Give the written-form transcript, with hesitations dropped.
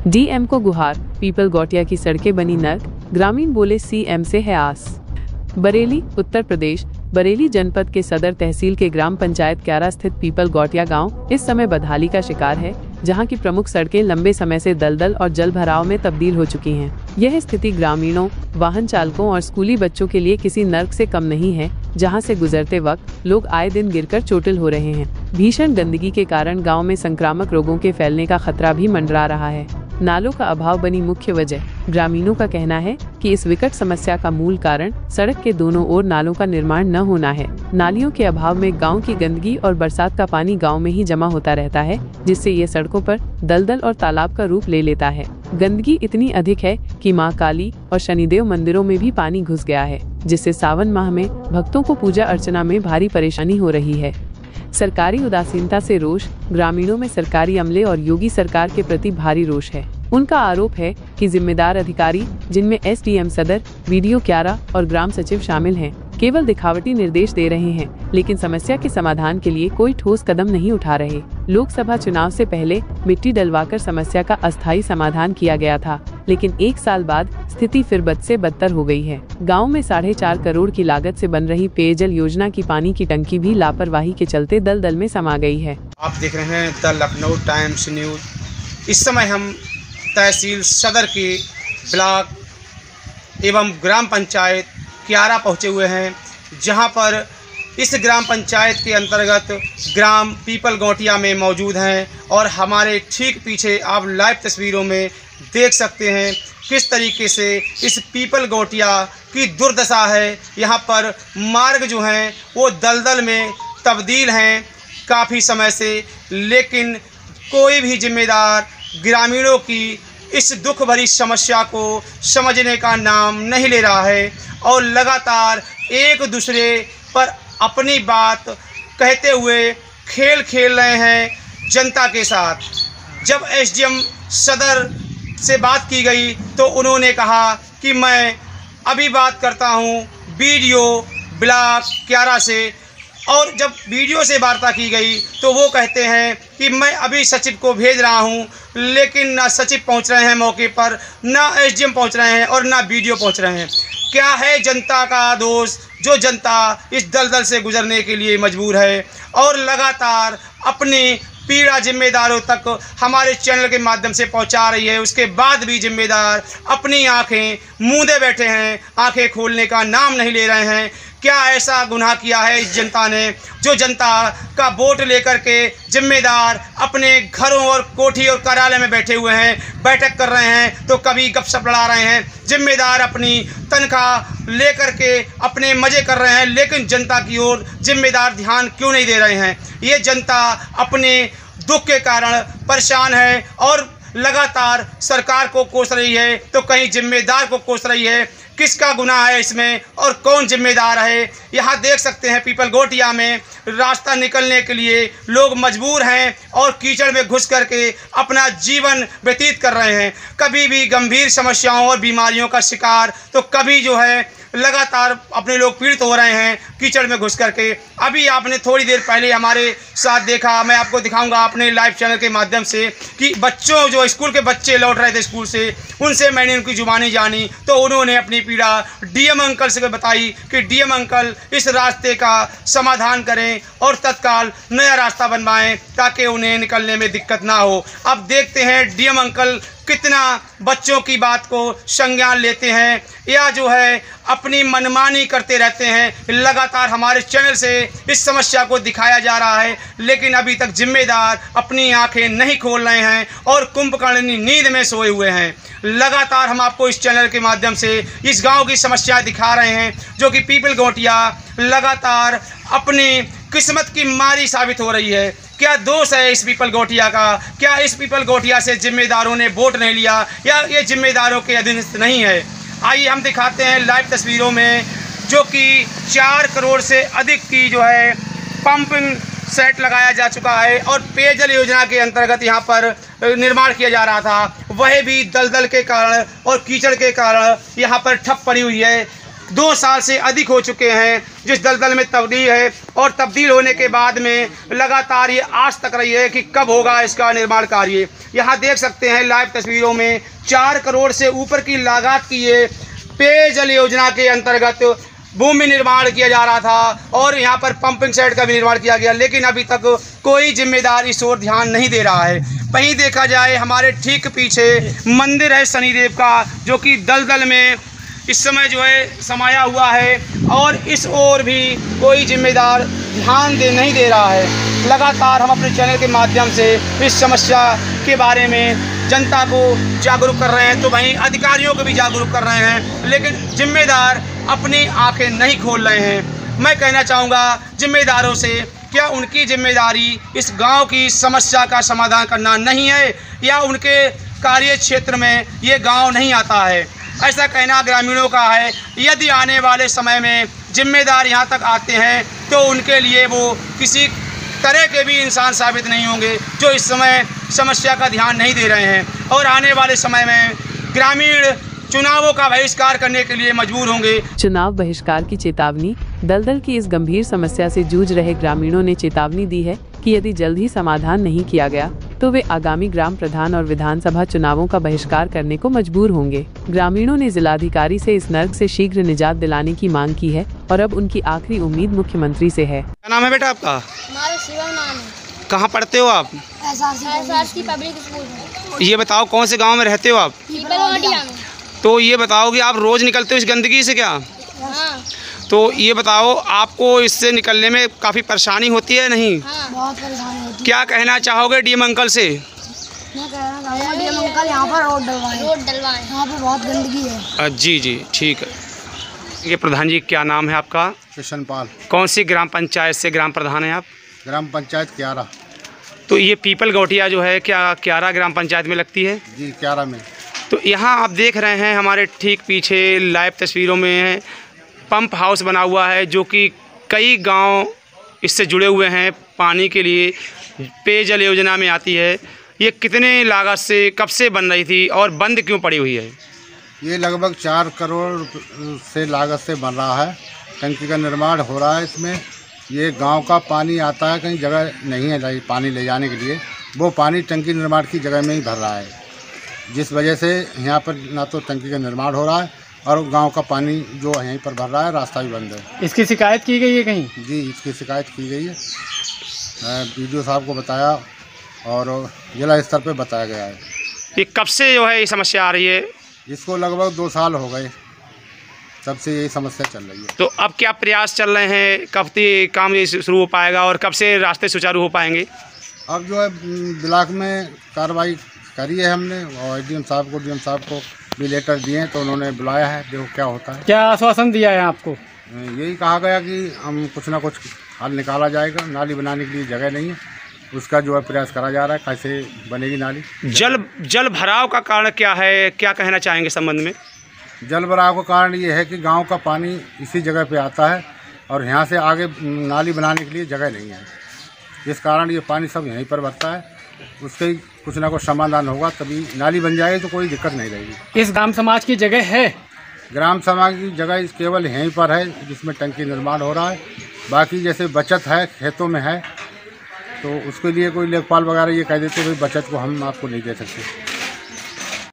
DM को गुहार, people गौटिया की सड़कें बनी नर्क, ग्रामीण बोले सीएम से है आस। बरेली, उत्तर प्रदेश। बरेली जनपद के सदर तहसील के ग्राम पंचायत क्यारा स्थित पीपल गौटिया गांव इस समय बदहाली का शिकार है, जहां की प्रमुख सड़कें लंबे समय से दलदल और जल भराव में तब्दील हो चुकी हैं। यह स्थिति ग्रामीणों, वाहन चालकों और स्कूली बच्चों के लिए किसी नर्क से कम नहीं है, जहां से गुजरते वक्त लोग आए दिन गिरकर चोटिल हो रहे हैं। भीषण गंदगी के कारण गांव में संक्रामक रोगों के फैलने का खतरा भी मंडरा रहा है। नालों का अभाव बनी मुख्य वजह। ग्रामीणों का कहना है कि इस विकट समस्या का मूल कारण सड़क के दोनों ओर नालों का निर्माण न होना है। नालियों के अभाव में गांव की गंदगी और बरसात का पानी गांव में ही जमा होता रहता है, जिससे ये सड़कों पर दलदल और तालाब का रूप ले लेता है। गंदगी इतनी अधिक है कि मां काली और शनिदेव मंदिरों में भी पानी घुस गया है, जिससे सावन माह में भक्तों को पूजा अर्चना में भारी परेशानी हो रही है। सरकारी उदासीनता से रोष। ग्रामीणों में सरकारी अमले और योगी सरकार के प्रति भारी रोष है। उनका आरोप है कि जिम्मेदार अधिकारी, जिनमें एसडीएम सदर, वीडियो क्यारा और ग्राम सचिव शामिल हैं, केवल दिखावटी निर्देश दे रहे हैं, लेकिन समस्या के समाधान के लिए कोई ठोस कदम नहीं उठा रहे। लोकसभा चुनाव से पहले मिट्टी डलवाकर समस्या का अस्थायी समाधान किया गया था, लेकिन 1 साल बाद स्थिति फिर बद से बदतर हो गई है। गांव में 4.5 करोड़ की लागत से बन रही पेयजल योजना की पानी की टंकी भी लापरवाही के चलते दलदल में समा गई है। आप देख रहे हैं द लखनऊ टाइम्स न्यूज। इस समय हम तहसील सदर के ब्लॉक एवं ग्राम पंचायत क्यारा पहुँचे हुए हैं, जहां पर इस ग्राम पंचायत के अंतर्गत ग्राम पीपल गौटिया में मौजूद हैं और हमारे ठीक पीछे आप लाइव तस्वीरों में देख सकते हैं किस तरीके से इस पीपल गौटिया की दुर्दशा है। यहाँ पर मार्ग जो हैं वो दलदल में तब्दील हैं काफ़ी समय से, लेकिन कोई भी जिम्मेदार ग्रामीणों की इस दुख भरी समस्या को समझने का नाम नहीं ले रहा है और लगातार एक दूसरे पर अपनी बात कहते हुए खेल खेल रहे हैं जनता के साथ। जब एसडीएम सदर से बात की गई तो उन्होंने कहा कि मैं अभी बात करता हूं वीडियो ब्लॉक क्यारा से, और जब वीडियो से वार्ता की गई तो वो कहते हैं कि मैं अभी सचिव को भेज रहा हूं, लेकिन ना सचिव पहुंच रहे हैं मौके पर, ना एसडीएम पहुंच रहे हैं और ना वीडियो पहुंच रहे हैं। क्या है जनता का दोष, जो जनता इस दलदल से गुजरने के लिए मजबूर है और लगातार अपनी पीड़ा जिम्मेदारों तक हमारे चैनल के माध्यम से पहुंचा रही है। उसके बाद भी जिम्मेदार अपनी आंखें मूंदे बैठे हैं, आंखें खोलने का नाम नहीं ले रहे हैं। क्या ऐसा गुनाह किया है इस जनता ने, जो जनता का वोट लेकर के जिम्मेदार अपने घरों और कोठी और कार्यालय में बैठे हुए हैं, बैठक कर रहे हैं तो कभी गपशप लड़ा रहे हैं, जिम्मेदार अपनी तनख्वाह लेकर के अपने मज़े कर रहे हैं, लेकिन जनता की ओर जिम्मेदार ध्यान क्यों नहीं दे रहे हैं। ये जनता अपने दुख के कारण परेशान है और लगातार सरकार को कोस रही है तो कहीं जिम्मेदार को कोस रही है। किसका गुनाह है इसमें और कौन जिम्मेदार है। यहाँ देख सकते हैं पीपल गौटिया में रास्ता निकलने के लिए लोग मजबूर हैं और कीचड़ में घुस करके अपना जीवन व्यतीत कर रहे हैं। कभी भी गंभीर समस्याओं और बीमारियों का शिकार, तो कभी जो है लगातार अपने लोग पीड़ित हो रहे हैं कीचड़ में घुस करके। अभी आपने थोड़ी देर पहले हमारे साथ देखा, मैं आपको दिखाऊंगा अपने लाइव चैनल के माध्यम से, कि बच्चों जो स्कूल के बच्चे लौट रहे थे स्कूल से, उनसे मैंने उनकी जुबानी जानी तो उन्होंने अपनी पीड़ा डीएम अंकल से बताई कि डीएम अंकल इस रास्ते का समाधान करें और तत्काल नया रास्ता बनवाएं ताकि उन्हें निकलने में दिक्कत ना हो। अब देखते हैं डीएम अंकल कितना बच्चों की बात को संज्ञान लेते हैं या जो है अपनी मनमानी करते रहते हैं। लगातार हमारे चैनल से इस समस्या को दिखाया जा रहा है, लेकिन अभी तक जिम्मेदार अपनी आंखें नहीं खोल रहे हैं और कुंभकर्णी नींद में सोए हुए हैं। लगातार हम आपको इस चैनल के माध्यम से इस गांव की समस्या दिखा रहे हैं, जो कि पीपल गौटिया लगातार अपनी किस्मत की मारी साबित हो रही है। क्या दोष है इस पीपल गौटिया का? क्या इस पीपल गौटिया से जिम्मेदारों ने वोट नहीं लिया या ये जिम्मेदारों के अधीनस्थ नहीं है? आइए हम दिखाते हैं लाइव तस्वीरों में, जो कि 4 करोड़ से अधिक की जो है पंपिंग सेट लगाया जा चुका है और पेयजल योजना के अंतर्गत यहाँ पर निर्माण किया जा रहा था, वह भी दलदल के कारण और कीचड़ के कारण यहाँ पर ठप पड़ी हुई है। 2 साल से अधिक हो चुके हैं जिस दलदल में तब्दील है, और तब्दील होने के बाद में लगातार ये आस तक रही है कि कब होगा इसका निर्माण कार्य। यहाँ देख सकते हैं लाइव तस्वीरों में 4 करोड़ से ऊपर की लागत की ये पेयजल योजना के अंतर्गत भूमि निर्माण किया जा रहा था, और यहाँ पर पंपिंग सेट का भी निर्माण किया गया, लेकिन अभी तक कोई जिम्मेदार इस ओर ध्यान नहीं दे रहा है। वहीं देखा जाए हमारे ठीक पीछे मंदिर है शनिदेव का, जो कि दलदल में इस समय जो है समाया हुआ है, और इस ओर भी कोई जिम्मेदार ध्यान नहीं दे रहा है। लगातार हम अपने चैनल के माध्यम से इस समस्या के बारे में जनता को जागरूक कर रहे हैं, तो वहीं अधिकारियों को भी जागरूक कर रहे हैं, लेकिन जिम्मेदार अपनी आंखें नहीं खोल रहे हैं। मैं कहना चाहूँगा जिम्मेदारों से, क्या उनकी जिम्मेदारी इस गांव की समस्या का समाधान करना नहीं है, या उनके कार्य क्षेत्र में ये गांव नहीं आता है? ऐसा कहना ग्रामीणों का है। यदि आने वाले समय में जिम्मेदार यहाँ तक आते हैं तो उनके लिए वो किसी तरह के भी इंसान साबित नहीं होंगे जो इस समय समस्या का ध्यान नहीं दे रहे हैं, और आने वाले समय में ग्रामीण चुनावों का बहिष्कार करने के लिए मजबूर होंगे। चुनाव बहिष्कार की चेतावनी। दलदल की इस गंभीर समस्या से जूझ रहे ग्रामीणों ने चेतावनी दी है कि यदि जल्द ही समाधान नहीं किया गया तो वे आगामी ग्राम प्रधान और विधानसभा चुनावों का बहिष्कार करने को मजबूर होंगे। ग्रामीणों ने जिलाधिकारी से इस नर्क से शीघ्र निजात दिलाने की मांग की है, और अब उनकी आखिरी उम्मीद मुख्यमंत्री से है। क्या नाम है बेटा आपका? हमारा शिवम नाम है। कहाँ पढ़ते हो आप? SRC पब्लिक स्कूल में। ये बताओ कौन से गाँव में रहते हो आप? पीपल गोटिया में। तो ये बताओ कि आप रोज़ निकलते हो इस गंदगी से क्या? हाँ। तो ये बताओ आपको इससे निकलने में काफ़ी परेशानी होती है नहीं? हाँ। बहुत परेशानी होती है। क्या कहना चाहोगे डीएम अंकल से? मैं कहना चाहूँगा डीएम अंकल यहाँ पर रोड डलवाएं। यहाँ पर बहुत गंदगी है। जी जी ठीक है। ये प्रधान जी क्या नाम है आपका? किशनपाल। कौन सी ग्राम पंचायत से ग्राम प्रधान हैं आप? ग्राम पंचायत क्यारा। तो ये पीपल गोटिया जो है क्या क्यारा ग्राम पंचायत में लगती है? जी क्यारा में। तो यहाँ आप देख रहे हैं हमारे ठीक पीछे लाइव तस्वीरों में पंप हाउस बना हुआ है, जो कि कई गांव इससे जुड़े हुए हैं, पानी के लिए पेयजल योजना में आती है। ये कितने लागत से कब से बन रही थी और बंद क्यों पड़ी हुई है? ये लगभग 4 करोड़ से लागत से बन रहा है। टंकी का निर्माण हो रहा है इसमें। ये गांव का पानी आता है, कहीं जगह नहीं है पानी ले जाने के लिए, वो पानी टंकी निर्माण की जगह में ही भर रहा है, जिस वजह से यहाँ पर ना तो टंकी का निर्माण हो रहा है और गांव का पानी जो यहीं पर भर रहा है, रास्ता भी बंद है। इसकी शिकायत की गई है कहीं? जी इसकी शिकायत की गई है, BDO साहब को बताया और जिला स्तर पे बताया गया है। ये कब से जो है ये समस्या आ रही है? इसको लगभग 2 साल हो गए, तब से यही समस्या चल रही है। तो अब क्या प्रयास चल रहे हैं, कब तक काम ये शुरू हो पाएगा और कब से रास्ते सुचारू हो पाएंगे? अब जो है ब्लॉक में कार्रवाई करी है हमने, और डीएम साहब को भी लेटर दिए हैं, तो उन्होंने बुलाया है, देखो क्या होता है। क्या आश्वासन दिया है आपको? यही कहा गया कि हम कुछ ना कुछ हल निकाला जाएगा। नाली बनाने के लिए जगह नहीं है, उसका जो है प्रयास करा जा रहा है, कैसे बनेगी नाली। जल भराव का कारण क्या है, क्या कहना चाहेंगे संबंध में? जल भराव का कारण ये है कि गांव का पानी इसी जगह पे आता है और यहाँ से आगे नाली बनाने के लिए जगह नहीं है, जिस कारण ये पानी सब यहीं पर भरता है। उसके कुछ ना कुछ समाधान होगा तभी नाली बन जाएगी, तो कोई दिक्कत नहीं रहेगी। इस ग्राम समाज की जगह है? ग्राम समाज की जगह केवल यहीं पर है जिसमें टंकी निर्माण हो रहा है। बाकी जैसे बचत है खेतों में है, तो उसके लिए कोई लेखपाल वगैरह ये कह देते भाई बचत को हम आपको नहीं दे सकते।